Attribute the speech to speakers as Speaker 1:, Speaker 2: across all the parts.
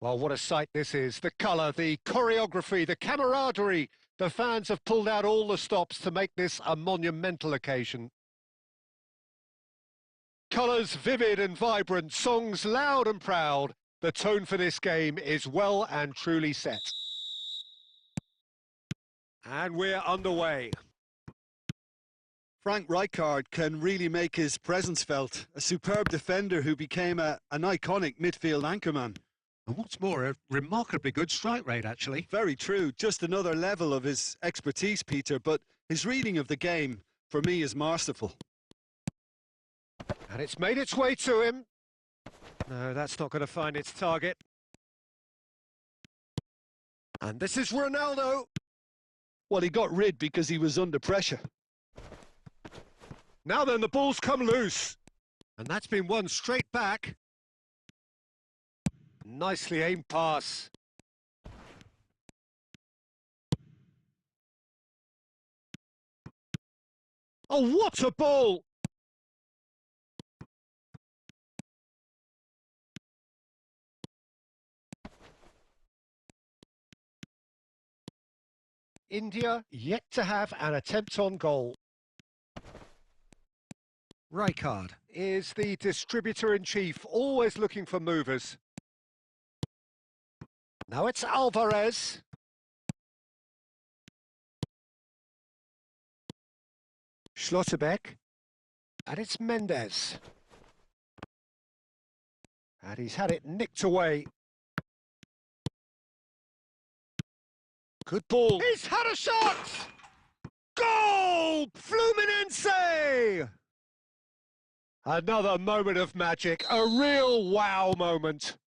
Speaker 1: Well, what a sight this is. The colour, the choreography, the camaraderie. The fans have pulled out all the stops to make this a monumental occasion. Colours vivid and vibrant, songs loud and proud. The tone for this game is well and truly set. And we're underway.
Speaker 2: Frank Rijkaard can really make his presence felt. A superb defender who became an iconic midfield anchorman.
Speaker 1: And what's more, a remarkably good strike rate, actually.
Speaker 2: Very true. Just another level of his expertise, Peter, but his reading of the game, for me, is masterful.
Speaker 1: And it's made its way to him. No, that's not going to find its target. And this is Ronaldo.
Speaker 2: Well, he got rid because he was under pressure.
Speaker 1: Now then, the ball's come loose. And that's been won straight back. Nicely aimed pass. Oh, what a ball! India yet to have an attempt on goal. Rijkaard is the distributor-in-chief, always looking for movers. Now it's Alvarez. Schlotterbeck. And it's Mendes. And he's had it nicked away. Good ball. He's had a shot! Goal! Fluminense! Another moment of magic, a real wow moment.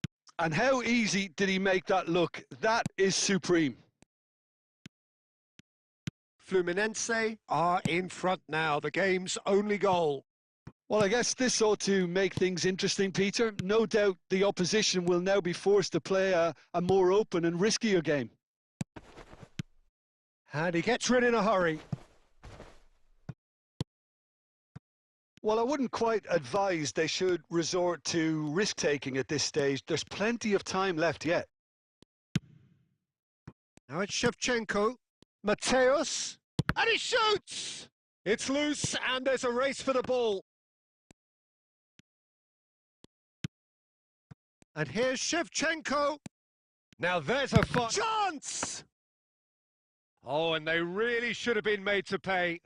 Speaker 2: And how easy did he make that look? That is supreme.
Speaker 1: Fluminense are in front now, the game's only goal.
Speaker 2: Well, I guess this ought to make things interesting, Peter. No doubt the opposition will now be forced to play a more open and riskier game.
Speaker 1: And he gets rid in a hurry.
Speaker 2: Well, I wouldn't quite advise they should resort to risk-taking at this stage. There's plenty of time left yet.
Speaker 1: Now it's Shevchenko. Mateus. And he shoots! It's loose and there's a race for the ball. And here's Shevchenko. Now there's a chance! Oh, and they really should have been made to pay.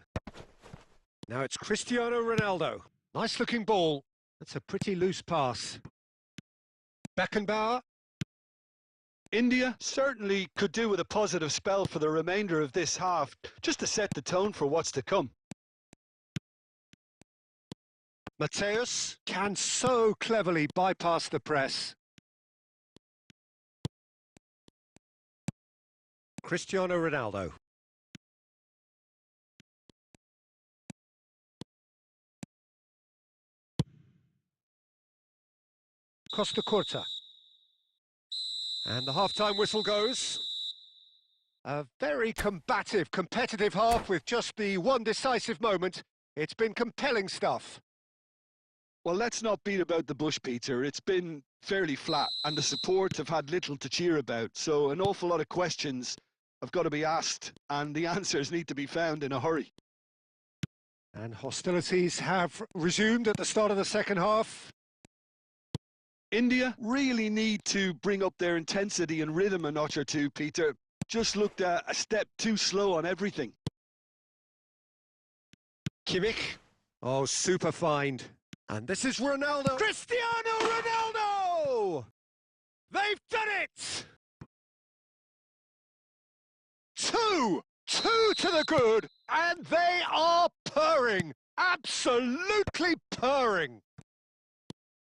Speaker 1: Now it's Cristiano Ronaldo. Nice-looking ball. That's a pretty loose pass. Beckenbauer.
Speaker 2: India certainly could do with a positive spell for the remainder of this half, just to set the tone for what's to come.
Speaker 1: Mateus can so cleverly bypass the press. Cristiano Ronaldo. Costa Curta. And the half-time whistle goes. A very combative, competitive half with just the one decisive moment. It's been compelling stuff.
Speaker 2: Well, let's not beat about the bush, Peter. It's been fairly flat, and the support have had little to cheer about. So an awful lot of questions have got to be asked, and the answers need to be found in a hurry.
Speaker 1: And hostilities have resumed at the start of the second half.
Speaker 2: India really need to bring up their intensity and rhythm a notch or two, Peter. Just looked a step too slow on everything.
Speaker 1: Kimmich. Oh, super find. And this is Ronaldo. Cristiano Ronaldo! They've done it! Two to the good, and they are purring. Absolutely purring.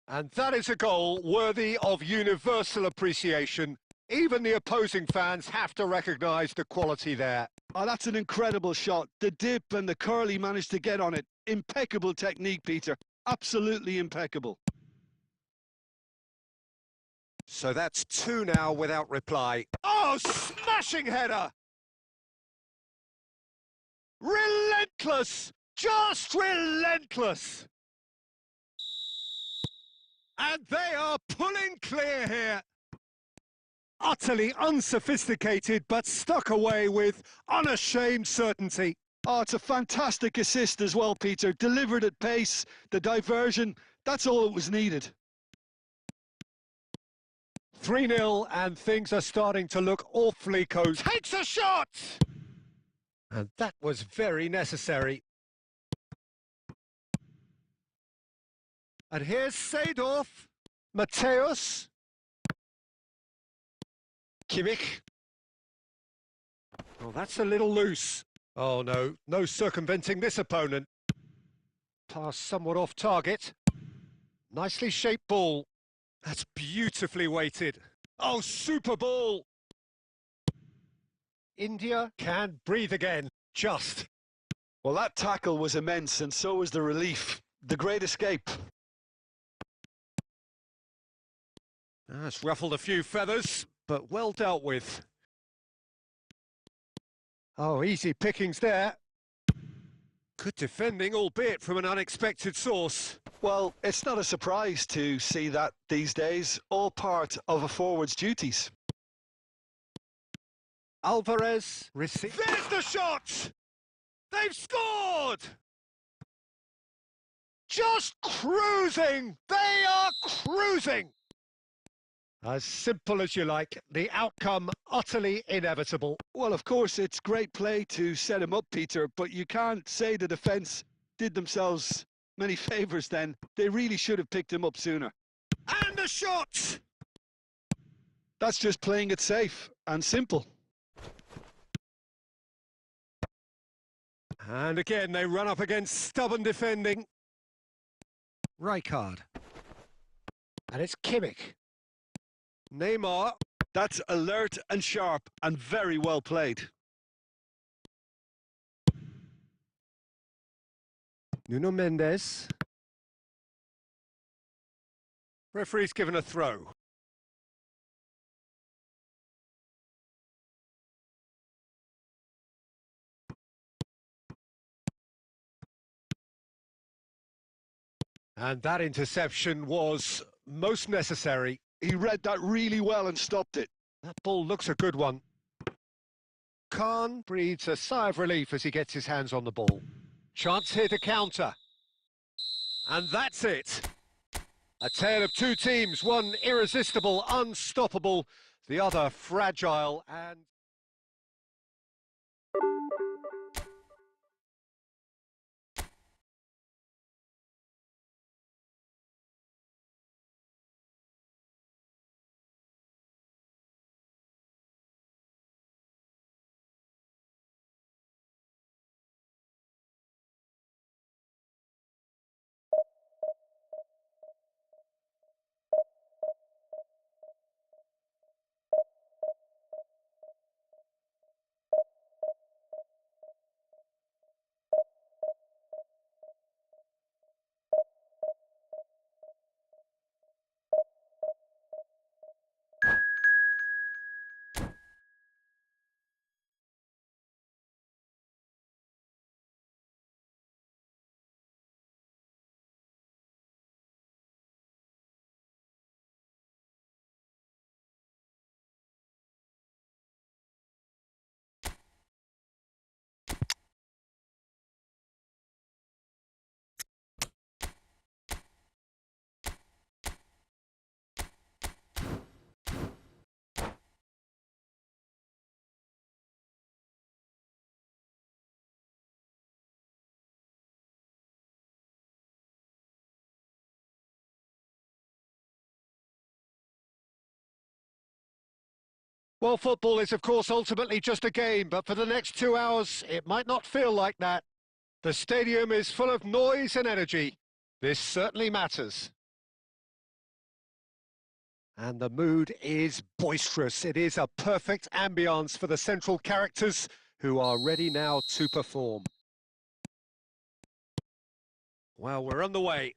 Speaker 1: And that is a goal worthy of universal appreciation. Even the opposing fans have to recognise the quality there.
Speaker 2: Oh, that's an incredible shot. The dip and the curl he managed to get on it. Impeccable technique, Peter. Absolutely impeccable.
Speaker 1: So that's two now without reply. Oh, smashing header! Relentless! Just relentless! And they are pulling clear here. utterly unsophisticated, but stuck away with unashamed certainty.
Speaker 2: Oh, it's a fantastic assist as well, Peter. Delivered at pace, the diversion, that's all that was needed.
Speaker 1: 3-0, and things are starting to look awfully cozy. Takes a shot! And that was very necessary. And here's Seedorf. Mateus. Kimmich. Oh, that's a little loose. Oh, no. No circumventing this opponent. Pass somewhat off target. Nicely shaped ball. That's beautifully weighted. Oh, super ball. India can breathe again. Just.
Speaker 2: Well, that tackle was immense, and so was the relief. The great escape.
Speaker 1: That's ruffled a few feathers, but well dealt with. Oh, easy pickings there. Good defending, albeit from an unexpected source.
Speaker 2: Well, it's not a surprise to see that these days, all part of a forward's duties.
Speaker 1: Alvarez receives. There's the shot! They've scored! Just cruising! They are cruising! As simple as you like, the outcome utterly inevitable.
Speaker 2: Well, of course, it's great play to set him up, Peter, but you can't say the defence did themselves many favours then. They really should have picked him up sooner.
Speaker 1: And the shot!
Speaker 2: That's just playing it safe and simple.
Speaker 1: And again, they run up against stubborn defending. Rijkaard. And it's Kimmich. Neymar.
Speaker 2: That's alert and sharp and very well played.
Speaker 1: Nuno Mendes. Referee's given a throw. And that interception was most necessary.
Speaker 2: He read that really well and stopped it.
Speaker 1: That ball looks a good one. Khan breathes a sigh of relief as he gets his hands on the ball. Chance here to counter. And that's it. A tale of two teams, one irresistible, unstoppable, the other fragile and... Well, football is, of course, ultimately just a game, but for the next 2 hours, it might not feel like that. The stadium is full of noise and energy. This certainly matters. And the mood is boisterous. It is a perfect ambience for the central characters who are ready now to perform. Well, we're on the way.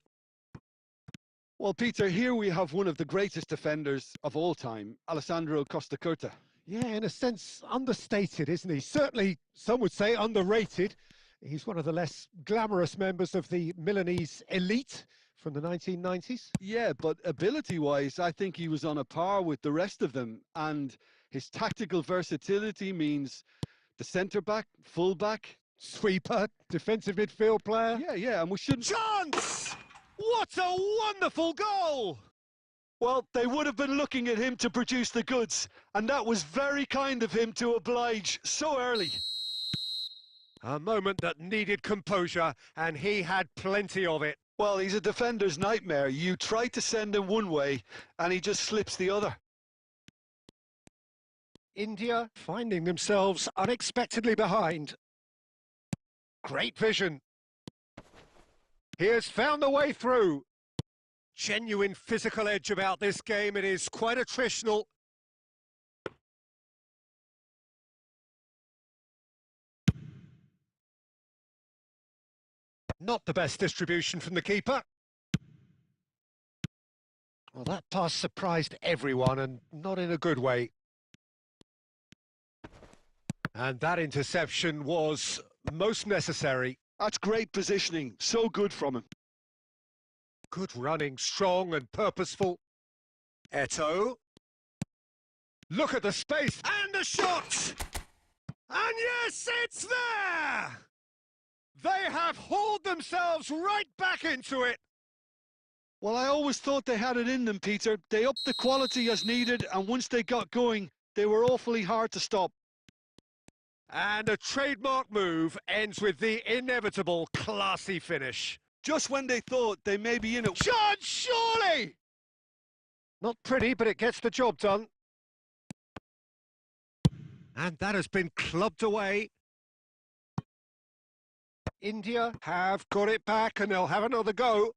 Speaker 2: Well, Peter, here we have one of the greatest defenders of all time, Alessandro Costacurta.
Speaker 1: Yeah, in a sense, understated, isn't he? Certainly, some would say underrated. He's one of the less glamorous members of the Milanese elite. from the 1990s.
Speaker 2: Yeah, but ability-wise, I think he was on a par with the rest of them. And his tactical versatility means the centre-back, full-back.
Speaker 1: Sweeper, defensive midfield player.
Speaker 2: Yeah, and we shouldn't...
Speaker 1: Chance! What a wonderful goal!
Speaker 2: Well, they would have been looking at him to produce the goods, and that was very kind of him to oblige so early.
Speaker 1: A moment that needed composure, and he had plenty of it.
Speaker 2: Well, he's a defender's nightmare. You try to send him one way, and he just slips the other.
Speaker 1: India finding themselves unexpectedly behind. Great vision. He has found the way through. Genuine physical edge about this game. It is quite attritional. Not the best distribution from the keeper. Well, that pass surprised everyone, and not in a good way. And that interception was most necessary.
Speaker 2: That's great positioning. So good from him.
Speaker 1: Good running, strong and purposeful. Eto'o. Look at the space and the shot! And yes, it's there! They have hauled themselves right back into it.
Speaker 2: Well, I always thought they had it in them, Peter. They upped the quality as needed, and once they got going, they were awfully hard to stop.
Speaker 1: And a trademark move ends with the inevitable classy finish.
Speaker 2: Just when they thought they may be in it.
Speaker 1: Shot, surely! Not pretty, but it gets the job done. And that has been clubbed away. India have got it back, and they'll have another go.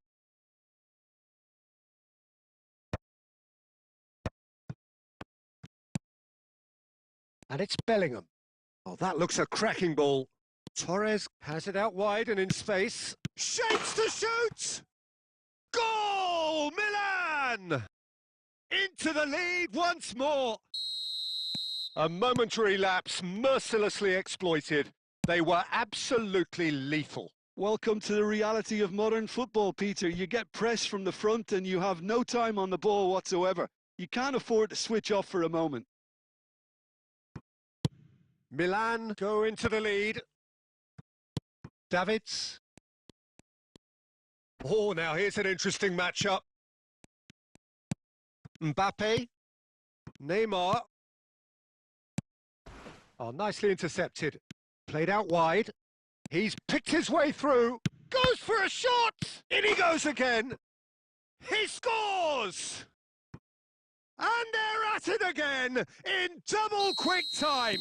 Speaker 1: And it's Bellingham. Oh, that looks a cracking ball. Torres has it out wide and in space. Shapes to shoot! Goal! Milan! Into the lead once more. A momentary lapse mercilessly exploited. They were absolutely lethal.
Speaker 2: Welcome to the reality of modern football, Peter. You get press from the front and you have no time on the ball whatsoever. You can't afford to switch off for a moment.
Speaker 1: Milan go into the lead. Davids. Oh, now here's an interesting matchup. Mbappe. Neymar. Oh, nicely intercepted. Played out wide. He's picked his way through. Goes for a shot! In he goes again. He scores! And they're at it again in double quick time.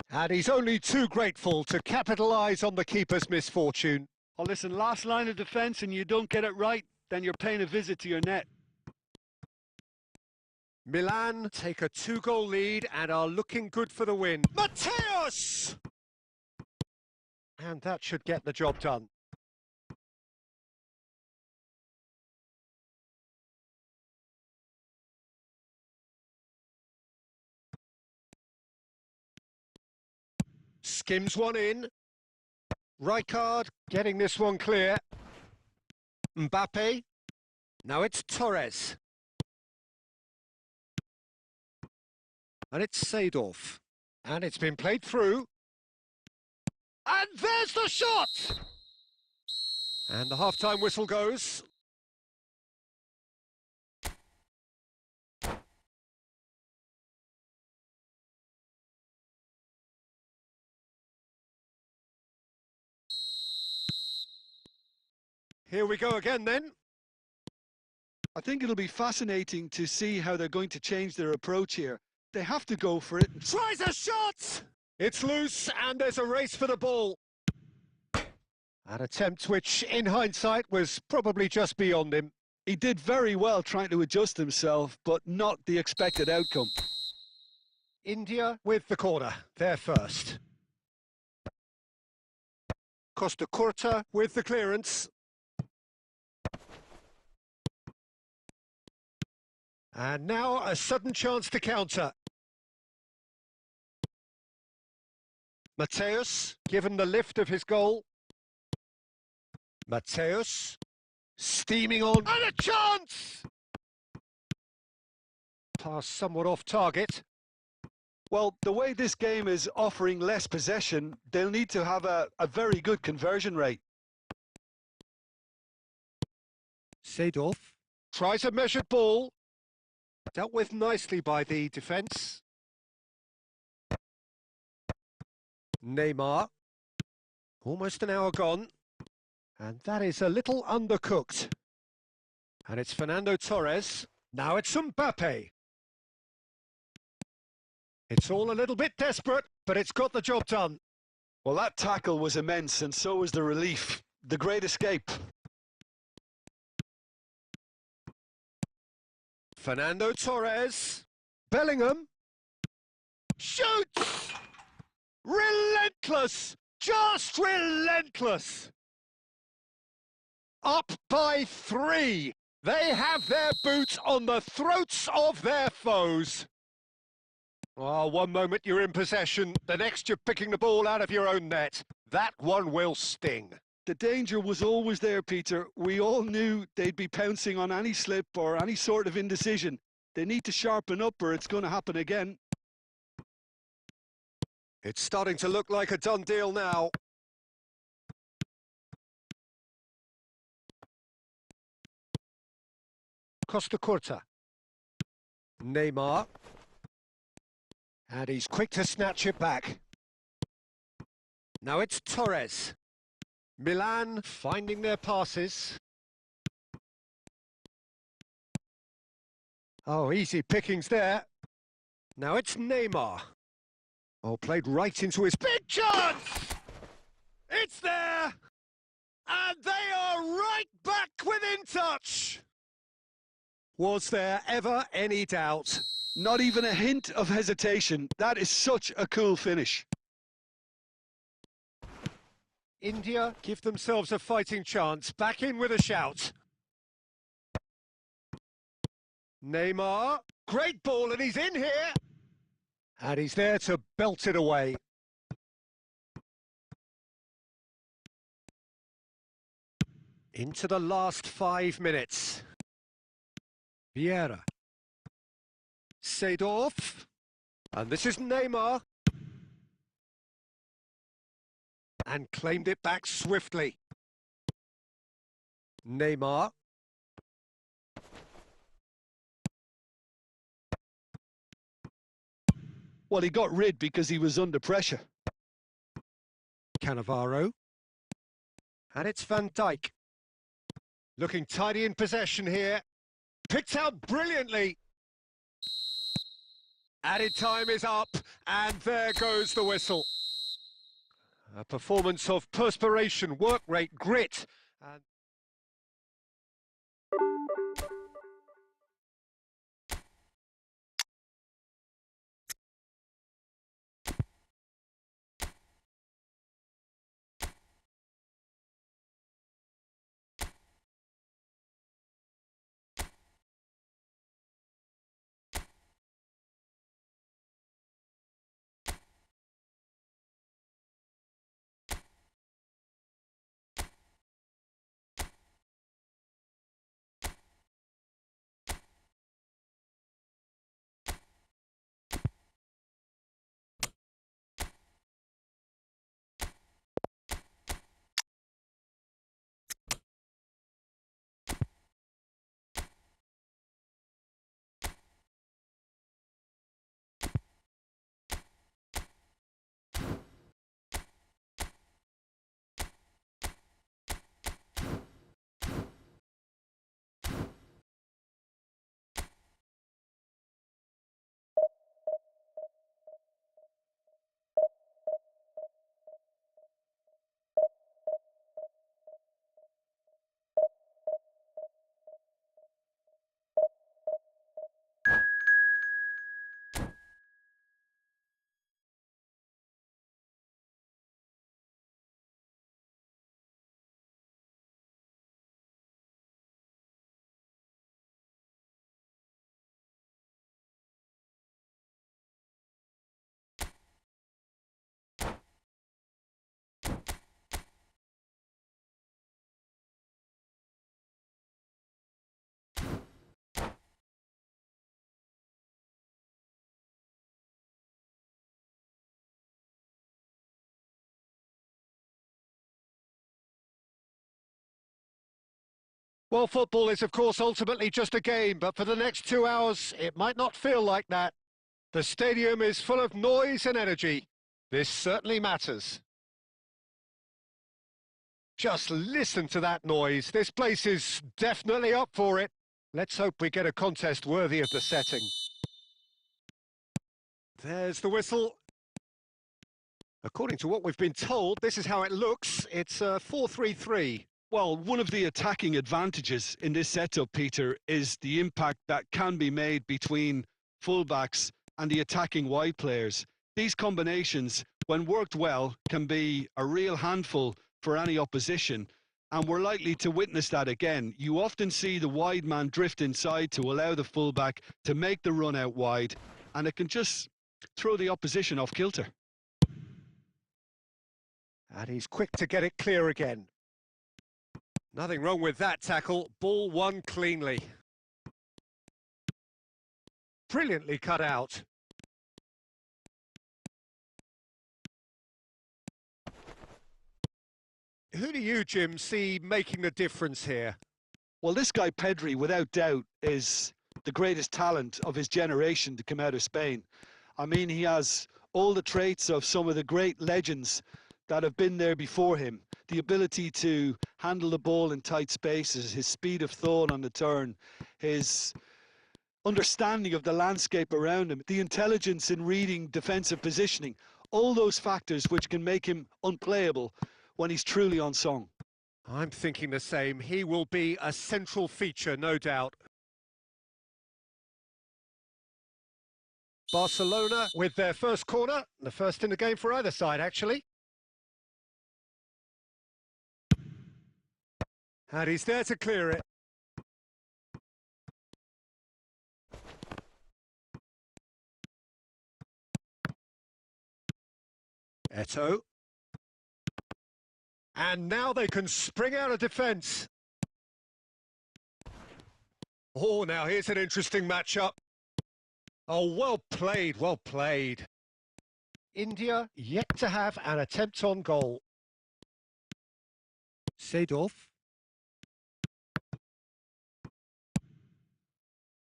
Speaker 1: And he's only too grateful to capitalise on the keeper's misfortune.
Speaker 2: Oh, listen, last line of defence and you don't get it right, then you're paying a visit to your net.
Speaker 1: Milan take a 2-goal lead and are looking good for the win. Mateos! And that should get the job done. Skims one in. Rijkaard getting this one clear. Mbappe. Now it's Torres. And it's Seedorf. And it's been played through. And there's the shot! And the half-time whistle goes. Here we go again then.
Speaker 2: I think it'll be fascinating to see how they're going to change their approach here. They have to go for it.
Speaker 1: Tries a shot! It's loose and there's a race for the ball. An attempt which, in hindsight, was probably just beyond him.
Speaker 2: He did very well trying to adjust himself, but not the expected outcome.
Speaker 1: India with the corner, they're first. Costa Curta with the clearance. And now a sudden chance to counter. Mateos, given the lift of his goal. Mateos. Steaming on. And a chance! Pass somewhat off target.
Speaker 2: Well, the way this game is offering less possession, they'll need to have a very good conversion rate.
Speaker 1: Seedorf tries a measured ball. Dealt with nicely by the defence. Neymar. Almost an hour gone. And that is a little undercooked. And it's Fernando Torres. Now it's Mbappe. It's all a little bit desperate, but it's got the job done.
Speaker 2: Well, that tackle was immense, and so was the relief. The great escape.
Speaker 1: Fernando Torres. Bellingham. Shoots! Relentless! Just relentless! Up by 3. They have their boots on the throats of their foes. Oh, one moment you're in possession, the next you're picking the ball out of your own net. That one will sting.
Speaker 2: The danger was always there, Peter. We all knew they'd be pouncing on any slip or any sort of indecision. They need to sharpen up or it's going to happen again.
Speaker 1: It's starting to look like a done deal now. Costa Curta. Neymar. And he's quick to snatch it back. Now it's Torres. Milan finding their passes. Oh, easy pickings there. Now it's Neymar. Oh, played right into his big chance! It's there! And they are right back within touch! Was there ever any doubt?
Speaker 2: Not even a hint of hesitation. That is such a cool finish.
Speaker 1: India give themselves a fighting chance. Back in with a shout. Neymar. Great ball, and he's in here. And he's there to belt it away. Into the last 5 minutes. Vieira. Seedorf. And this is Neymar. And claimed it back swiftly. Neymar.
Speaker 2: Well, he got rid because he was under pressure.
Speaker 1: Cannavaro. And it's Van Dijk. Looking tidy in possession here. Picked out brilliantly. Added time is up, and there goes the whistle. A performance of perspiration, work rate, grit, and Well, football is, of course, ultimately just a game, but for the next 2 hours, it might not feel like that. The stadium is full of noise and energy. This certainly matters. Just listen to that noise. This place is definitely up for it. Let's hope we get a contest worthy of the setting. There's the whistle. According to what we've been told, this is how it looks. It's a 4-3-3.
Speaker 2: Well, one of the attacking advantages in this setup, Peter, is the impact that can be made between fullbacks and the attacking wide players. These combinations, when worked well, can be a real handful for any opposition, and we're likely to witness that again. You often see the wide man drift inside to allow the fullback to make the run out wide, and it can just throw the opposition off kilter.
Speaker 1: And he's quick to get it clear again. Nothing wrong with that tackle. Ball won cleanly. Brilliantly cut out. Who do you, Jim, see making the difference here?
Speaker 2: Well, this guy Pedri, without doubt, is the greatest talent of his generation to come out of Spain. I mean, he has all the traits of some of the great legends that have been there before him. The ability to handle the ball in tight spaces, his speed of thought on the turn, his understanding of the landscape around him, the intelligence in reading defensive positioning, all those factors which can make him unplayable when he's truly on song.
Speaker 1: I'm thinking the same. He will be a central feature, no doubt. Barcelona with their first corner, the first in the game for either side, actually. And he's there to clear it. Eto'o. And now they can spring out of defence. Oh, now here's an interesting matchup. Oh, well played, well played. India yet to have an attempt on goal. Seedorf.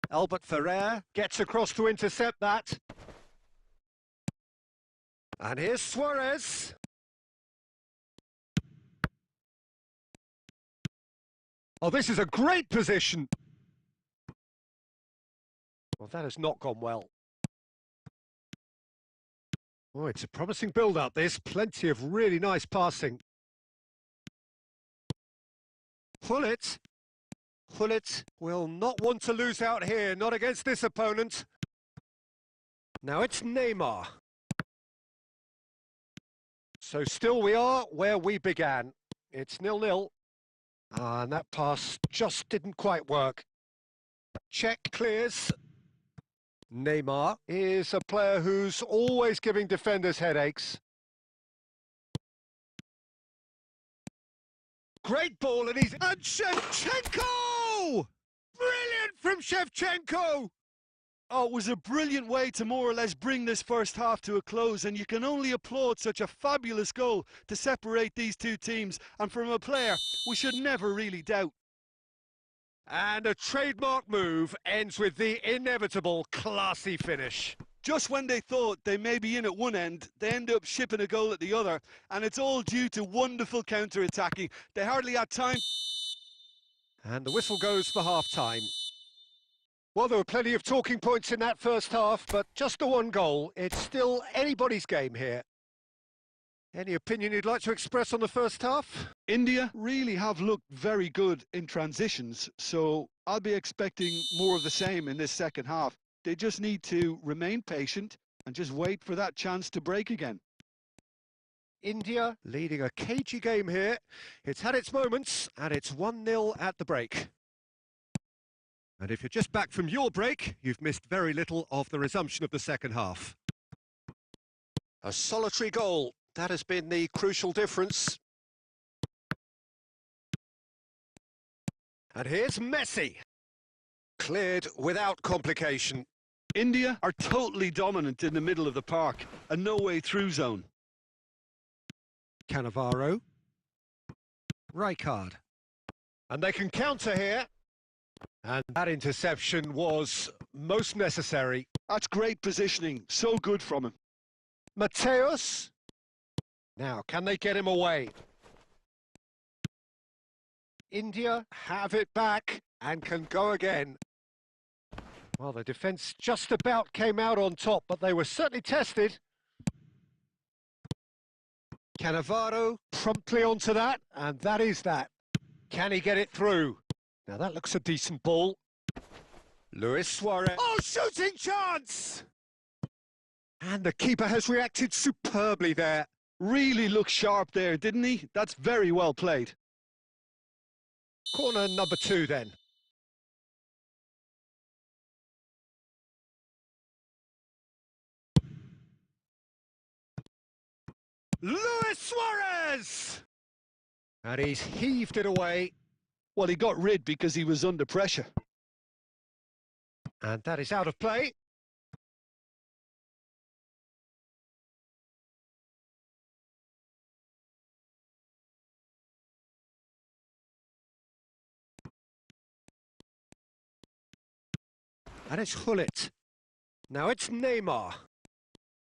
Speaker 1: Albert Ferrer gets across to intercept that. And here's Suarez. Oh, this is a great position. Well, that has not gone well. Oh, it's a promising build-up, this. Plenty of really nice passing. Gullit. Gullit will not want to lose out here, not against this opponent. Now it's Neymar. So still we are where we began. It's 0-0. And that pass just didn't quite work. Check clears. Neymar is a player who's always giving defenders headaches. Great ball, and And Shevchenko! Brilliant from Shevchenko!
Speaker 2: Oh, it was a brilliant way to more or less bring this first half to a close, and you can only applaud such a fabulous goal to separate these two teams, and from a player we should never really doubt.
Speaker 1: And a trademark move ends with the inevitable classy finish.
Speaker 2: Just when they thought they may be in at one end, they end up shipping a goal at the other, and it's all due to wonderful counter-attacking. They hardly had time.
Speaker 1: And the whistle goes for half-time. Well, there were plenty of talking points in that first half, but just the one goal. It's still anybody's game here. Any opinion you'd like to express on the first half?
Speaker 2: India really have looked very good in transitions, so I'll be expecting more of the same in this second half. They just need to remain patient and just wait for that chance to break again.
Speaker 1: India leading a cagey game here. It's had its moments, and it's 1-0 at the break. And if you're just back from your break, you've missed very little of the resumption of the second half. A solitary goal. That has been the crucial difference. And here's Messi. Cleared without complication.
Speaker 2: India are totally dominant in the middle of the park, a no-way-through zone.
Speaker 1: Cannavaro. Rijkaard. And they can counter here. And that interception was most necessary.
Speaker 2: That's great positioning. So good from him.
Speaker 1: Mateus. Now, can they get him away? India have it back and can go again. Well, the defence just about came out on top, but they were certainly tested. Cannavaro promptly onto that, and that is that. Can he get it through? Now that looks a decent ball. Luis Suarez. Oh, shooting chance! And the keeper has reacted superbly there.
Speaker 2: Really looked sharp there, didn't he? That's very well played.
Speaker 1: Corner number 2 then. Luis Suarez! And he's heaved it away.
Speaker 2: Well, he got rid because he was under pressure.
Speaker 1: And that is out of play. And it's Hullet. Now it's Neymar.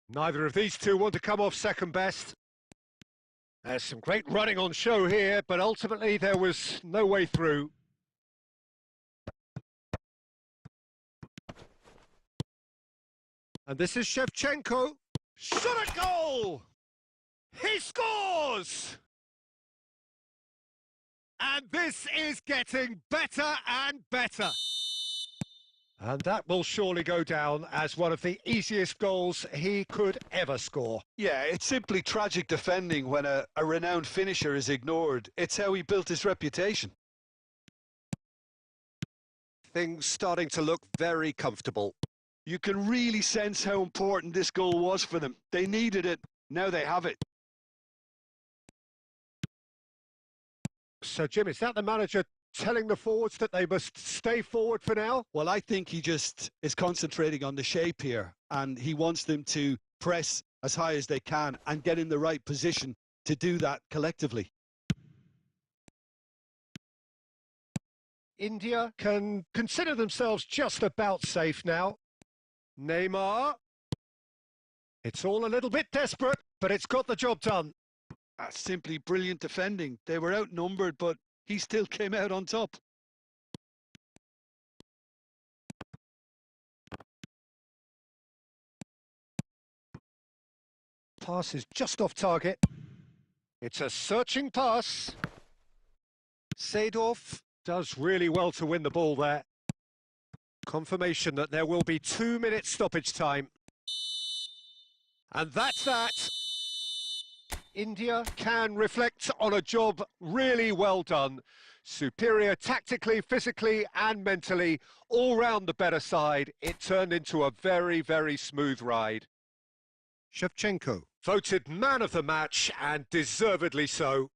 Speaker 1: Neither of these two want to come off second best. There's some great running on show here, but ultimately there was no way through. And this is Shevchenko. Shot a goal! He scores! And this is getting better and better. And that will surely go down as one of the easiest goals he could ever score.
Speaker 2: Yeah, it's simply tragic defending when a renowned finisher is ignored. It's how he built his reputation.
Speaker 1: Things starting to look very comfortable.
Speaker 2: You can really sense how important this goal was for them. They needed it. Now they have it.
Speaker 1: So, Jim, is that the manager telling the forwards that they must stay forward for now?
Speaker 2: Well, I think he just is concentrating on the shape here, and he wants them to press as high as they can and get in the right position to do that collectively.
Speaker 1: India can consider themselves just about safe now. Neymar. It's all a little bit desperate, but it's got the job done.
Speaker 2: That's simply brilliant defending. They were outnumbered, but he still came out on top.
Speaker 1: Pass is just off target. It's a searching pass. Seedorf does really well to win the ball there. Confirmation that there will be 2 minutes stoppage time. And that's that. India can reflect on a job really well done. Superior tactically, physically and mentally, all round the better side. It turned into a very, very smooth ride. Shevchenko voted man of the match, and deservedly so.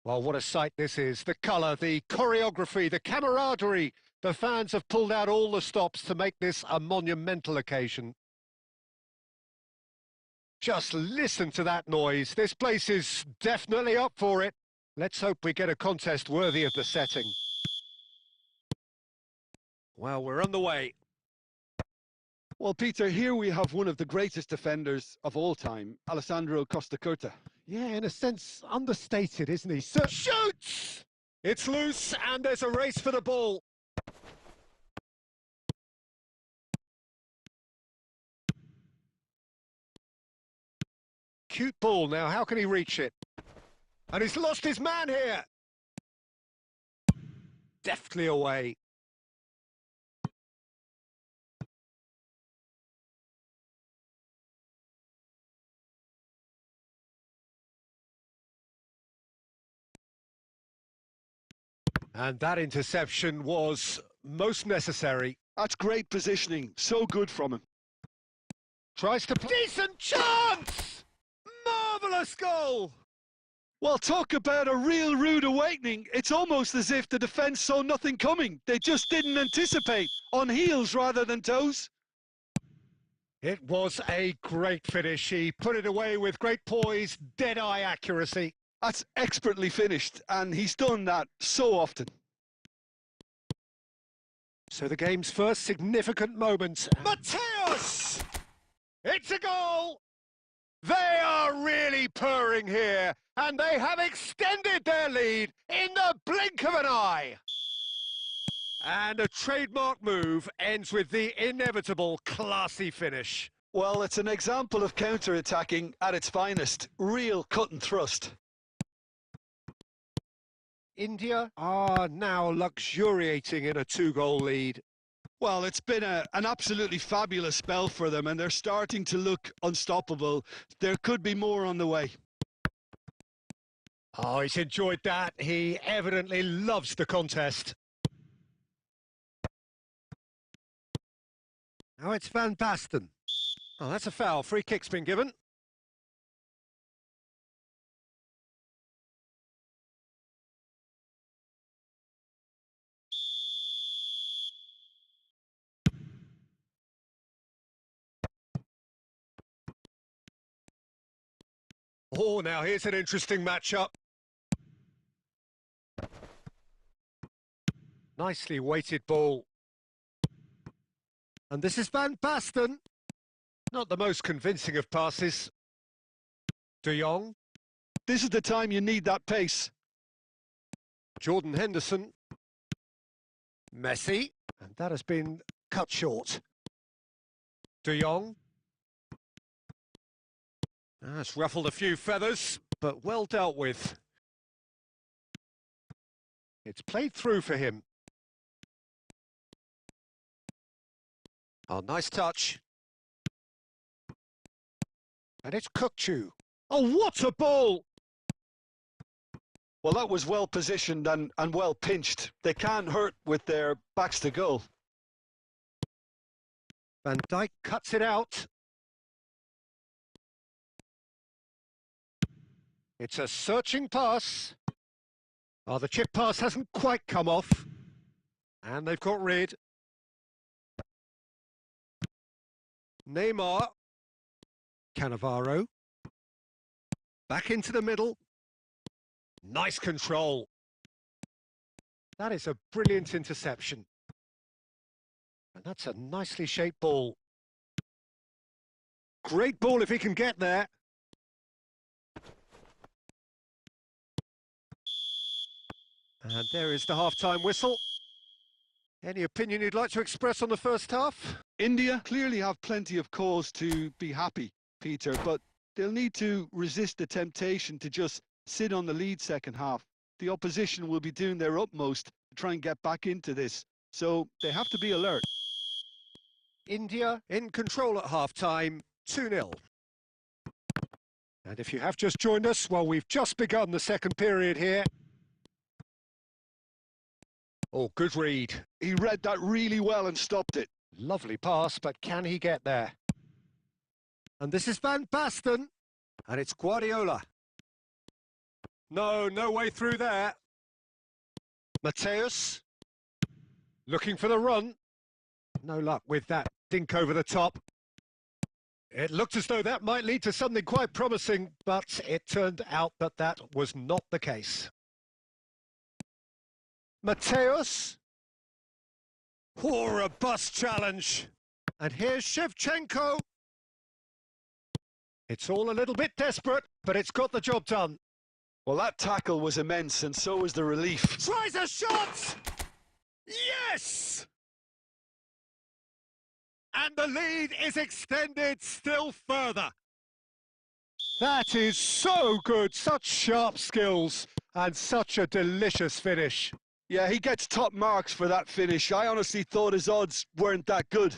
Speaker 1: Well, what a sight this is. The colour, the choreography, the camaraderie. The fans have pulled out all the stops to make this a monumental occasion. Just listen to that noise. This place is definitely up for it. Let's hope we get a contest worthy of the setting. Well, we're on the way.
Speaker 2: Well, Peter, here we have one of the greatest defenders of all time, Alessandro Costacurta.
Speaker 1: Yeah, in a sense, understated, isn't he? So shoots! It's loose, and there's a race for the ball. Cute ball now, how can he reach it? And he's lost his man here. Deftly away. And that interception was most necessary.
Speaker 2: That's great positioning. So good from him.
Speaker 1: Tries to... Decent chance! Marvellous goal!
Speaker 2: Well, talk about a real rude awakening. It's almost as if the defence saw nothing coming. They just didn't anticipate, on heels rather than toes.
Speaker 1: It was a great finish. He put it away with great poise, dead-eye accuracy.
Speaker 2: That's expertly finished, and he's done that so often.
Speaker 1: So the game's first significant moment. Mateus! It's a goal! They are really purring here, and they have extended their lead in the blink of an eye. And a trademark move ends with the inevitable classy finish.
Speaker 2: Well, it's an example of counter-attacking at its finest. Real cut and thrust.
Speaker 1: India are now luxuriating in a 2-goal lead.
Speaker 2: Well, it's been an absolutely fabulous spell for them, and they're starting to look unstoppable. There could be more on the way.
Speaker 1: Oh, he's enjoyed that. He evidently loves the contest. Now it's Van Basten. Oh, that's a foul. Free kick's been given. Oh, now here's an interesting matchup. Nicely weighted ball. And this is Van Basten. Not the most convincing of passes. De Jong.
Speaker 2: This is the time you need that pace.
Speaker 1: Jordan Henderson. Messi. And that has been cut short. De Jong. That's ruffled a few feathers, but well dealt with. It's played through for him. Oh, nice touch. And it's Kukçu. Oh, what a ball!
Speaker 2: Well, that was well positioned and well pinched. They can't hurt with their backs to goal.
Speaker 1: Van Dijk cuts it out. It's a searching pass. Oh, the chip pass hasn't quite come off. And they've got rid. Neymar. Cannavaro. Back into the middle. Nice control. That is a brilliant interception. And that's a nicely shaped ball. Great ball if he can get there. And there is the half-time whistle. Any opinion you'd like to express on the first half?
Speaker 2: India clearly have plenty of cause to be happy, Peter, but they'll need to resist the temptation to just sit on the lead second half. The opposition will be doing their utmost to try and get back into this, so they have to be alert.
Speaker 1: India in control at half-time, 2-0. And if you have just joined us, well, we've just begun the second period here. Oh, good read.
Speaker 2: He read that really well and stopped it.
Speaker 1: Lovely pass, but can he get there? And this is Van Basten. And it's Guardiola. No, no way through there. Mateus, looking for the run. No luck with that dink over the top. It looked as though that might lead to something quite promising, but it turned out that that was not the case. Mateus. Oh, a robust challenge. And here's Shevchenko. It's all a little bit desperate, but it's got the job done.
Speaker 2: Well, that tackle was immense, and so was the relief.
Speaker 1: Tries a shot! Yes! And the lead is extended still further. That is so good, such sharp skills, and such a delicious finish.
Speaker 2: Yeah, he gets top marks for that finish. I honestly thought his odds weren't that good.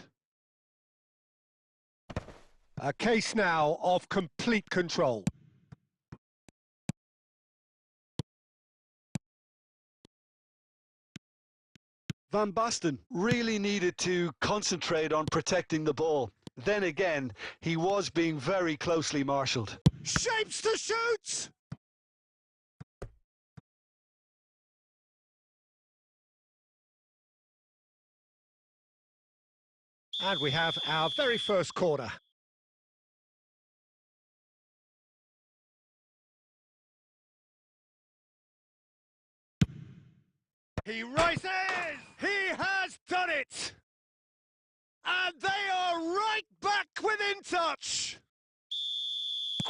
Speaker 1: A case now of complete control.
Speaker 2: Van Basten really needed to concentrate on protecting the ball. Then again, he was being very closely marshalled.
Speaker 1: Shapes to shoot! And we have our very first corner. He rises! He has done it! And they are right back within touch!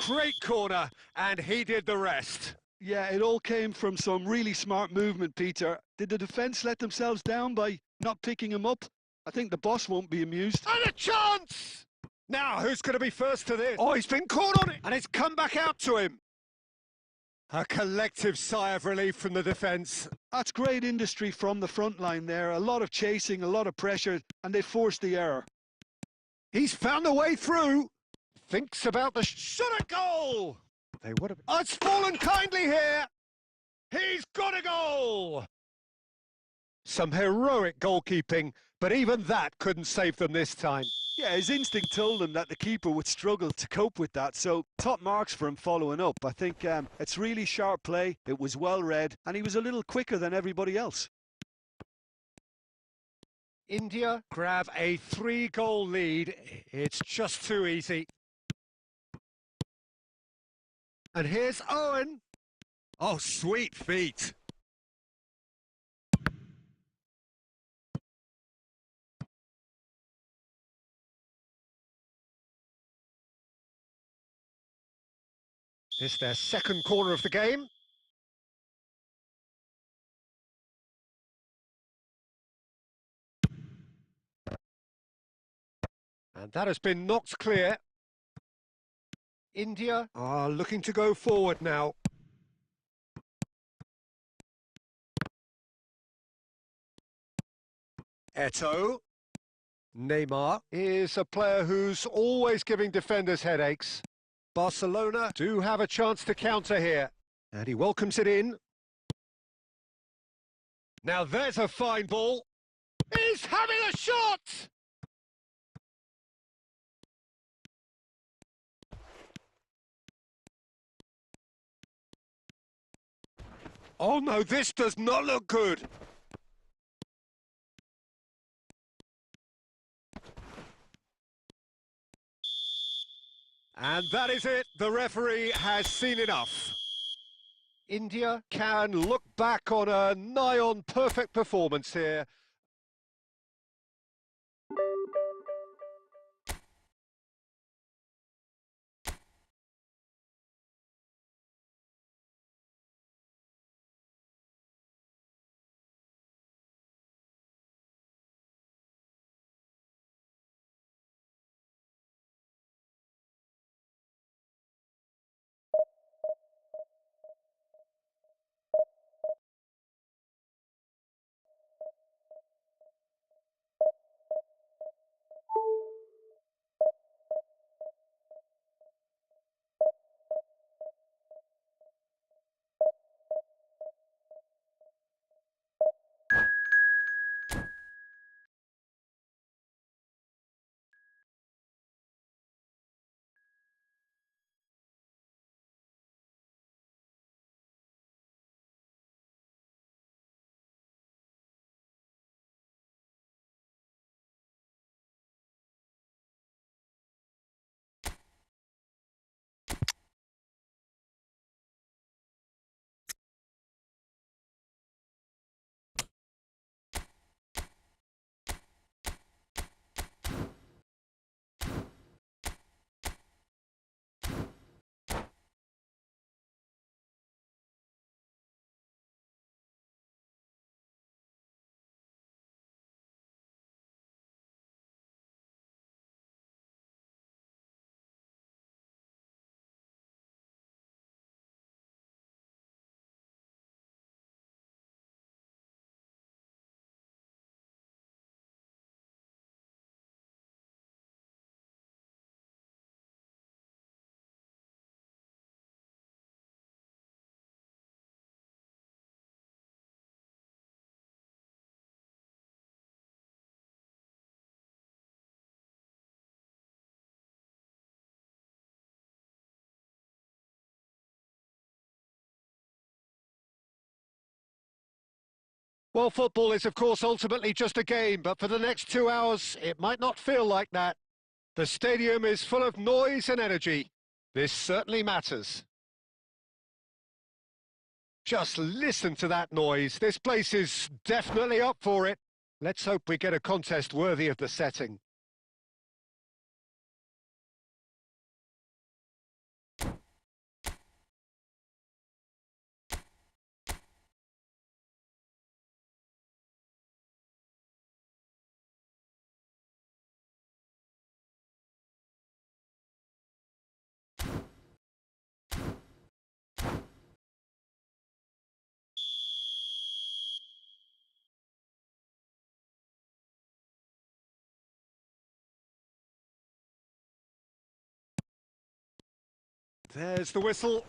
Speaker 1: Great corner, and he did the rest.
Speaker 2: Yeah, it all came from some really smart movement, Peter. Did the defence let themselves down by not picking him up? I think the boss won't be amused.
Speaker 1: And a chance! Now, who's going to be first to this? Oh, he's been caught on it, and it's come back out to him. A collective sigh of relief from the defence.
Speaker 2: That's great industry from the front line there. A lot of chasing, a lot of pressure, and they forced the error.
Speaker 1: He's found a way through. Thinks about the shot at goal. They would have. Oh, it's fallen kindly here. He's got a goal. Some heroic goalkeeping, but even that couldn't save them this time.
Speaker 2: Yeah, his instinct told him that the keeper would struggle to cope with that, so top marks for him following up. I think it's really sharp play, it was well read, and he was a little quicker than everybody else.
Speaker 1: India grab a 3-goal lead. It's just too easy. And here's Owen. Oh, sweet feet. It's their second corner of the game. And that has been knocked clear. India are looking to go forward now. Eto'o. Neymar is a player who's always giving defenders headaches. Barcelona do have a chance to counter here. And he welcomes it in. Now there's a fine ball. He's having a shot! Oh no, this does not look good. And that is it. The referee has seen enough. India can look back on a nigh-on perfect performance here. Well, football is, of course, ultimately just a game, but for the next 2 hours, it might not feel like that. The stadium is full of noise and energy. This certainly matters. Just listen to that noise. This place is definitely up for it. Let's hope we get a contest worthy of the setting. There's the whistle.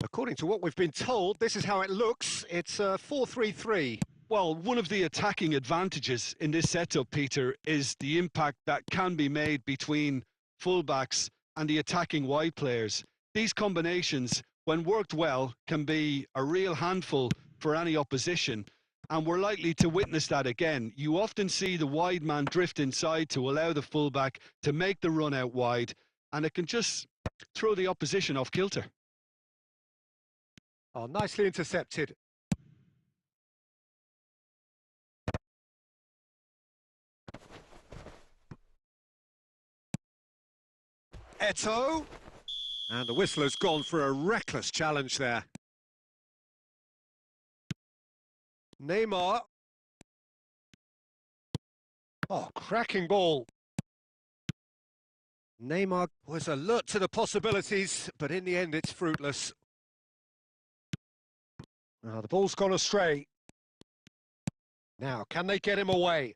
Speaker 1: According to what we've been told, this is how it looks. It's a 4-3-3.
Speaker 2: Well, one of the attacking advantages in this setup, Peter, is the impact that can be made between fullbacks and the attacking wide players. These combinations, when worked well, can be a real handful for any opposition, and we're likely to witness that again. You often see the wide man drift inside to allow the fullback to make the run out wide, and it can just throw the opposition off kilter.
Speaker 1: Oh, nicely intercepted. Eto'o. And the whistle has gone for a reckless challenge there. Neymar. Oh, cracking ball. Neymar was alert to the possibilities, but in the end it's fruitless. Now the ball's gone astray. Now, can they get him away?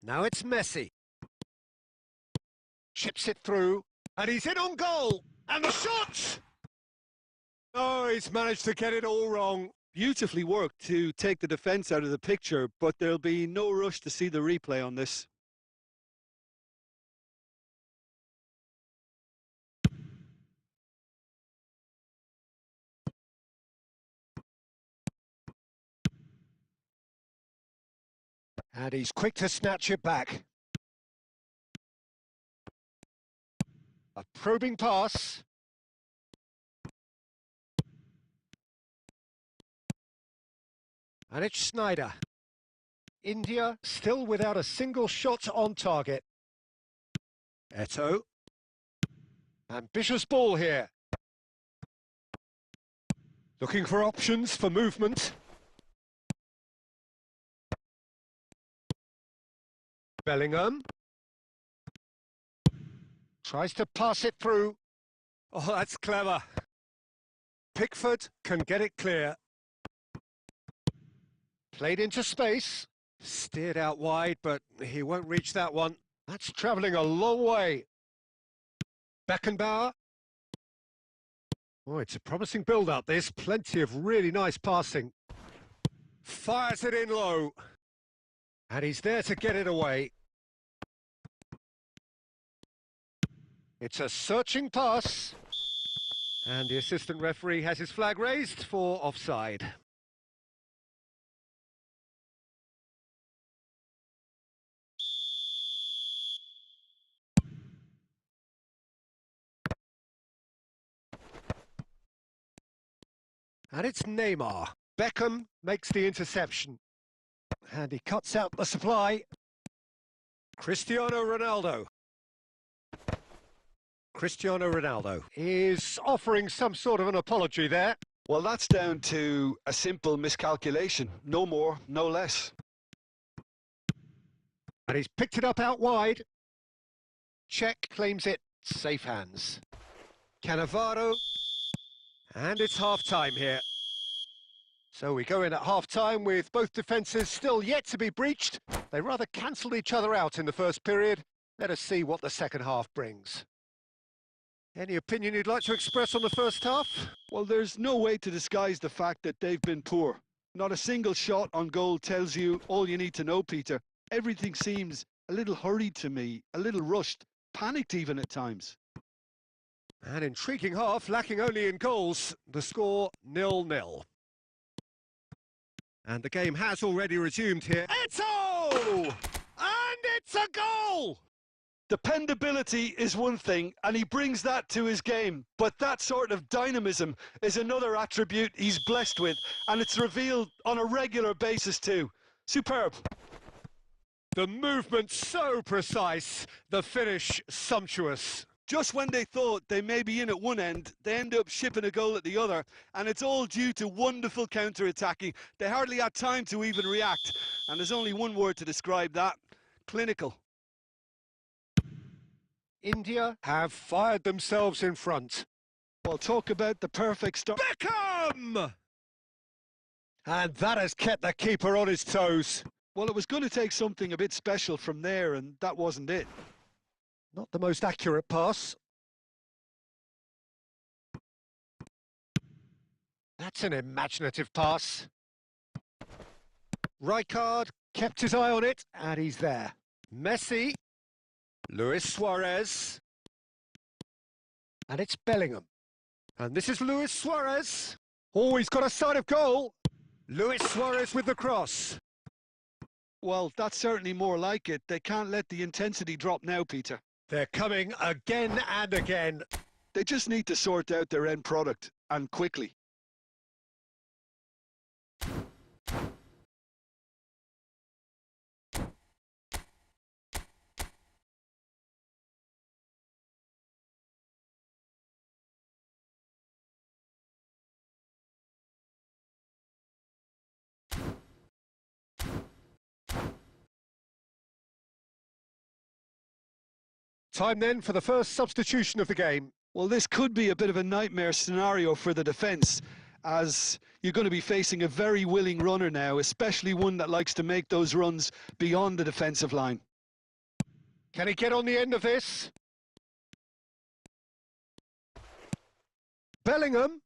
Speaker 1: Now it's Messi. Chips it through, and he's in on goal! And the shot! Oh, he's managed to get it all wrong.
Speaker 2: Beautifully worked to take the defence out of the picture, but there'll be no rush to see the replay on this.
Speaker 1: And he's quick to snatch it back. A probing pass. And it's Snyder. India still without a single shot on target. Eto'o. Ambitious ball here. Looking for options for movement. Bellingham. Tries to pass it through. Oh, that's clever. Pickford can get it clear. Played into space. Steered out wide, but he won't reach that one. That's travelling a long way. Beckenbauer. Oh, it's a promising build-up, this. Plenty of really nice passing. Fires it in low. And he's there to get it away. It's a searching pass. And the assistant referee has his flag raised for offside. And it's Neymar. Beckham makes the interception. And he cuts out the supply. Cristiano Ronaldo. Cristiano Ronaldo is offering some sort of an apology there.
Speaker 2: Well, that's down to a simple miscalculation. No more, no less.
Speaker 1: And he's picked it up out wide. Czech claims it. Safe hands. Cannavaro. And it's half-time here. So we go in at half-time with both defences still yet to be breached. They rather cancelled each other out in the first period. Let us see what the second half brings. Any opinion you'd like to express on the first half?
Speaker 2: Well, there's no way to disguise the fact that they've been poor. Not a single shot on goal tells you all you need to know, Peter. Everything seems a little hurried to me, a little rushed, panicked even at times.
Speaker 1: An intriguing half, lacking only in goals. The score 0-0. And the game has already resumed here. Eto'o! And it's a goal!
Speaker 2: Dependability is one thing, and he brings that to his game. But that sort of dynamism is another attribute he's blessed with, and it's revealed on a regular basis too. Superb.
Speaker 1: The movement so precise, the finish sumptuous.
Speaker 2: Just when they thought they may be in at one end, they end up shipping a goal at the other, and it's all due to wonderful counter-attacking. They hardly had time to even react, and there's only one word to describe that: clinical.
Speaker 1: India have fired themselves in front.
Speaker 2: Well, talk about the perfect start.
Speaker 1: Beckham! And that has kept the keeper on his toes.
Speaker 2: Well, it was going to take something a bit special from there, and that wasn't it.
Speaker 1: Not the most accurate pass. That's an imaginative pass. Rijkaard kept his eye on it, and he's there. Messi, Luis Suarez, and it's Bellingham. And this is Luis Suarez. Oh, he's got a sight of goal. Luis Suarez with the cross.
Speaker 2: Well, that's certainly more like it. They can't let the intensity drop now, Peter.
Speaker 1: They're coming again and again.
Speaker 2: They just need to sort out their end product, and quickly.
Speaker 1: Time then for the first substitution of the game.
Speaker 2: Well, this could be a bit of a nightmare scenario for the defence, as you're going to be facing a very willing runner now, especially one that likes to make those runs beyond the defensive line.
Speaker 1: Can he get on the end of this? Bellingham.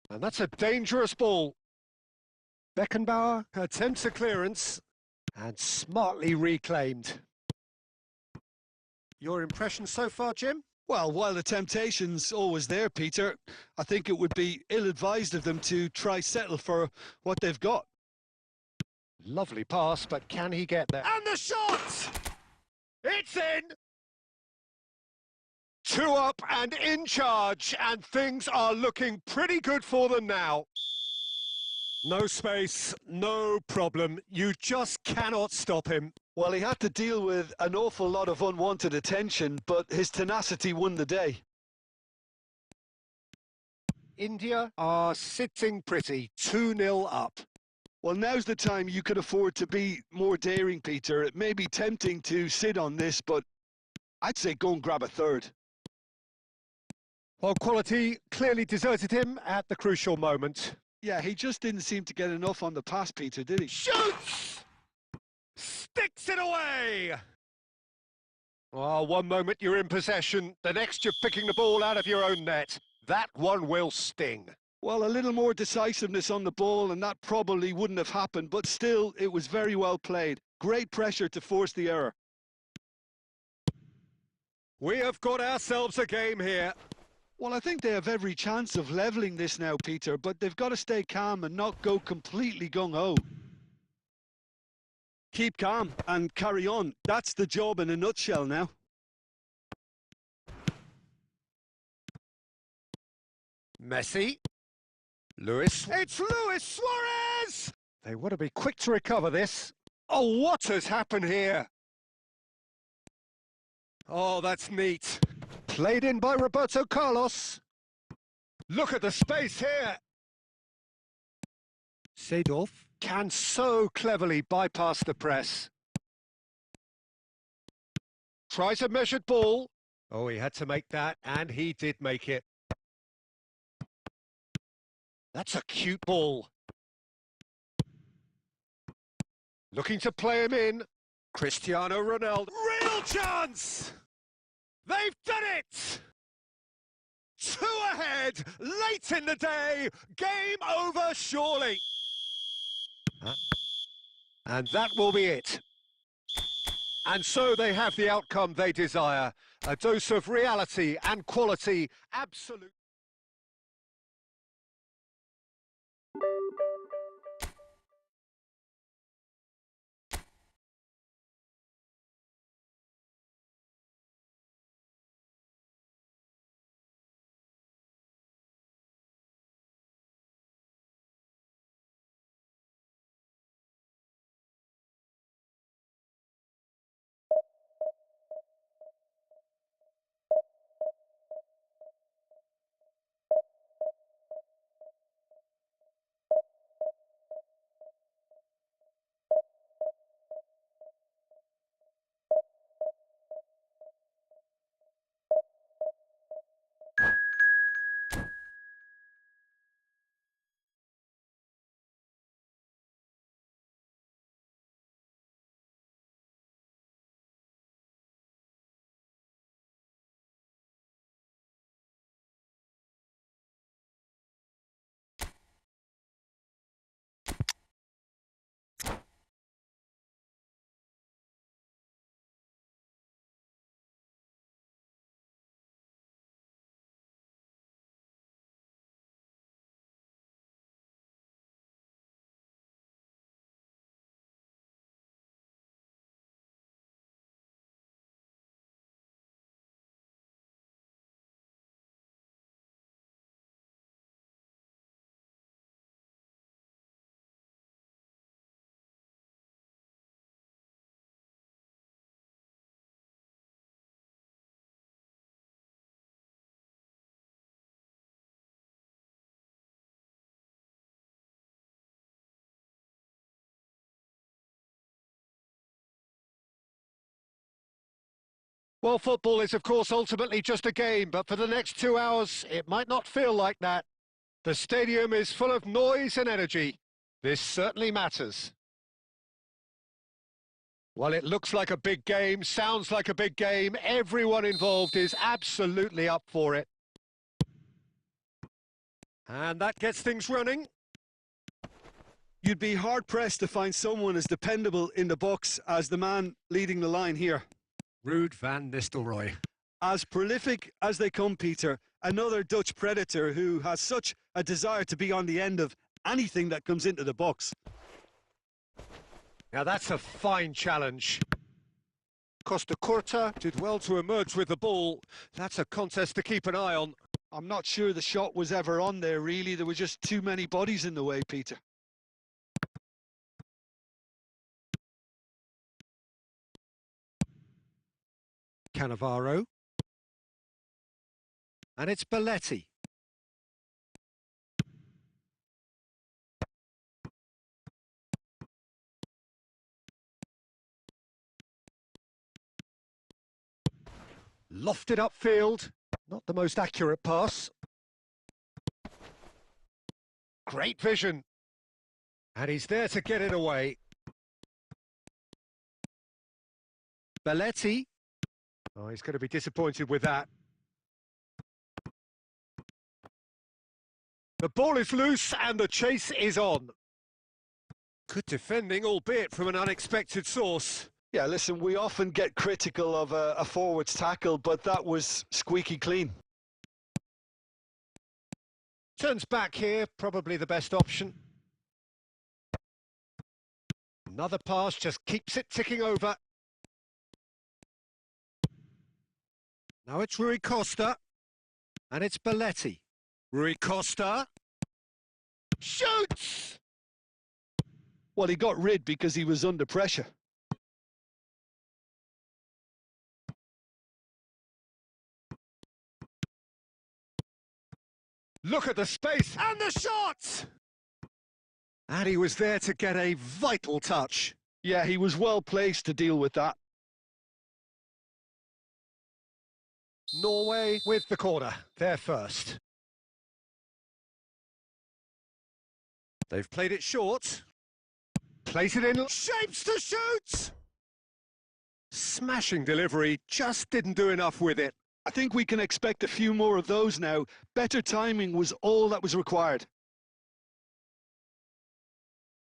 Speaker 1: And that's a dangerous ball. Beckenbauer attempts a clearance and smartly reclaimed. Your impression so far, Jim?
Speaker 2: Well, while the temptation's always there, Peter, I think it would be ill-advised of them to try settle for what they've got.
Speaker 1: Lovely pass, but can he get there? And the shot! It's in! 2 up and in charge, and things are looking pretty good for them now. No space, no problem. You just cannot stop him.
Speaker 2: Well, he had to deal with an awful lot of unwanted attention, but his tenacity won the day.
Speaker 1: India are sitting pretty, 2-0 up.
Speaker 2: Well, now's the time you could afford to be more daring, Peter. It may be tempting to sit on this, but I'd say go and grab a third.
Speaker 1: Well, quality clearly deserted him at the crucial moment.
Speaker 2: Yeah, he just didn't seem to get enough on the pass, Peter, did he?
Speaker 1: Shoots! Sticks it away! Oh, one moment you're in possession, the next you're picking the ball out of your own net. That one will sting.
Speaker 2: Well, a little more decisiveness on the ball, and that probably wouldn't have happened, but still, it was very well played. Great pressure to force the error.
Speaker 1: We have got ourselves a game here.
Speaker 2: Well, I think they have every chance of levelling this now, Peter, but they've got to stay calm and not go completely gung-ho. Keep calm and carry on. That's the job in a nutshell now.
Speaker 1: Messi. Luis. It's Luis Suarez! They want to be quick to recover this. Oh, what has happened here? Oh, that's neat. Played in by Roberto Carlos. Look at the space here. Seedorf can so cleverly bypass the press. Tries a measured ball. Oh, he had to make that, and he did make it. That's a cute ball. Looking to play him in. Cristiano Ronaldo. Real chance! They've done it! 2 ahead, late in the day, game over surely. And that will be it. And so they have the outcome they desire. A dose of reality and quality, absolute. Well, football is, of course, ultimately just a game, but for the next 2 hours, it might not feel like that. The stadium is full of noise and energy. This certainly matters. Well, it looks like a big game, sounds like a big game. Everyone involved is absolutely up for it. And that gets things running.
Speaker 2: You'd be hard-pressed to find someone as dependable in the box as the man leading the line here.
Speaker 1: Ruud van Nistelrooy.
Speaker 2: As prolific as they come, Peter, another Dutch predator who has such a desire to be on the end of anything that comes into the box.
Speaker 1: Now that's a fine challenge. Costa Curta did well to emerge with the ball. That's a contest to keep an eye on.
Speaker 2: I'm not sure the shot was ever on there, really. There were just too many bodies in the way, Peter.
Speaker 1: Cannavaro. And it's Belletti. Lofted upfield. Not the most accurate pass. Great vision. And he's there to get it away. Belletti. Oh, he's going to be disappointed with that. The ball is loose and the chase is on. Good defending, albeit from an unexpected source.
Speaker 2: Yeah, listen, we often get critical of a forward's tackle, but that was squeaky clean.
Speaker 1: Turns back here, probably the best option. Another pass just keeps it ticking over. Now it's Rui Costa, and it's Belletti. Rui Costa shoots!
Speaker 2: Well, he got rid because he was under pressure.
Speaker 1: Look at the space and the shot! And he was there to get a vital touch.
Speaker 2: Yeah, he was well placed to deal with that.
Speaker 1: Norway with the corner, they're first. They've played it short. Place it in, shapes to shoot! Smashing delivery, just didn't do enough with it.
Speaker 2: I think we can expect a few more of those now. Better timing was all that was required.